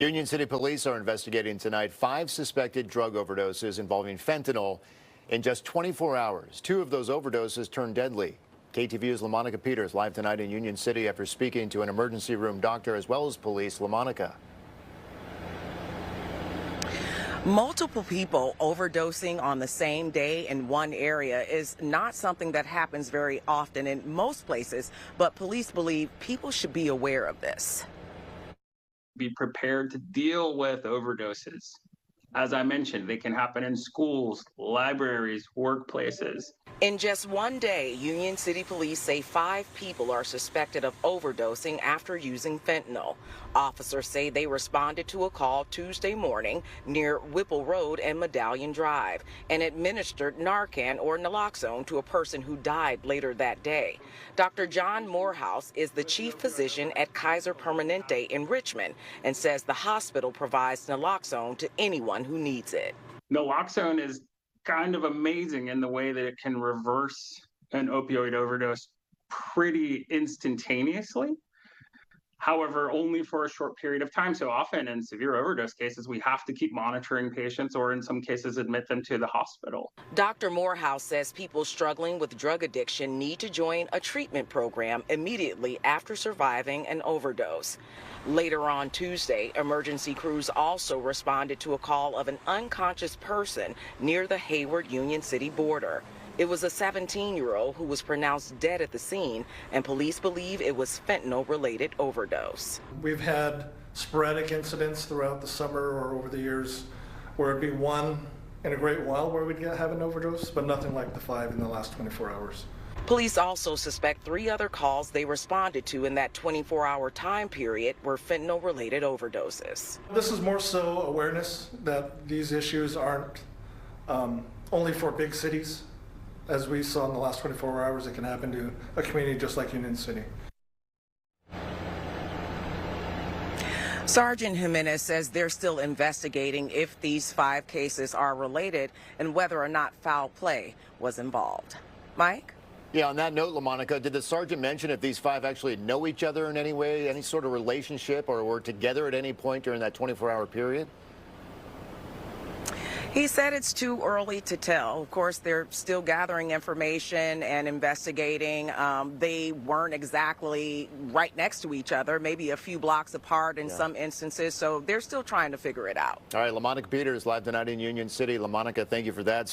Union City police are investigating tonight 5 suspected drug overdoses involving fentanyl in just 24 hours. 2 of those overdoses turned deadly. KTVU's LaMonica Peters live tonight in Union City after speaking to an emergency room doctor as well as police. LaMonica. Multiple people overdosing on the same day in one area is not something that happens very often in most places, but police believe people should be aware of this. Be prepared to deal with overdoses. As I mentioned, they can happen in schools, libraries, workplaces. In just one day, Union City police say 5 people are suspected of overdosing after using fentanyl. Officers say they responded to a call Tuesday morning near Whipple Road and Medallion Drive and administered Narcan or naloxone to a person who died later that day. Dr. John Morehouse is the chief physician at Kaiser Permanente in Richmond and says the hospital provides naloxone to anyone who needs it. Naloxone is kind of amazing in the way that it can reverse an opioid overdose pretty instantaneously. However, only for a short period of time. So often in severe overdose cases, we have to keep monitoring patients or in some cases admit them to the hospital. Dr. Morehouse says people struggling with drug addiction need to join a treatment program immediately after surviving an overdose. Later on Tuesday, emergency crews also responded to a call of an unconscious person near the Hayward-Union City border. It was a 17-year-old who was pronounced dead at the scene, and police believe it was fentanyl-related overdose. We've had sporadic incidents throughout the summer or over the years where it'd be one in a great while where we'd have an overdose, but nothing like the 5 in the last 24 hours. Police also suspect 3 other calls they responded to in that 24-hour time period were fentanyl-related overdoses. This is more so awareness that these issues aren't only for big cities. As we saw in the last 24 hours, it can happen to a community just like Union City. Sergeant Jimenez says they're still investigating if these 5 cases are related and whether or not foul play was involved. Mike? Yeah, on that note, LaMonica, did the sergeant mention if these 5 actually know each other in any way, any sort of relationship, or were together at any point during that 24-hour period? He said it's too early to tell. Of course, they're still gathering information and investigating. They weren't exactly right next to each other, maybe a few blocks apart in some instances, so they're still trying to figure it out. All right, LaMonica Peters live tonight in Union City. LaMonica, thank you for that.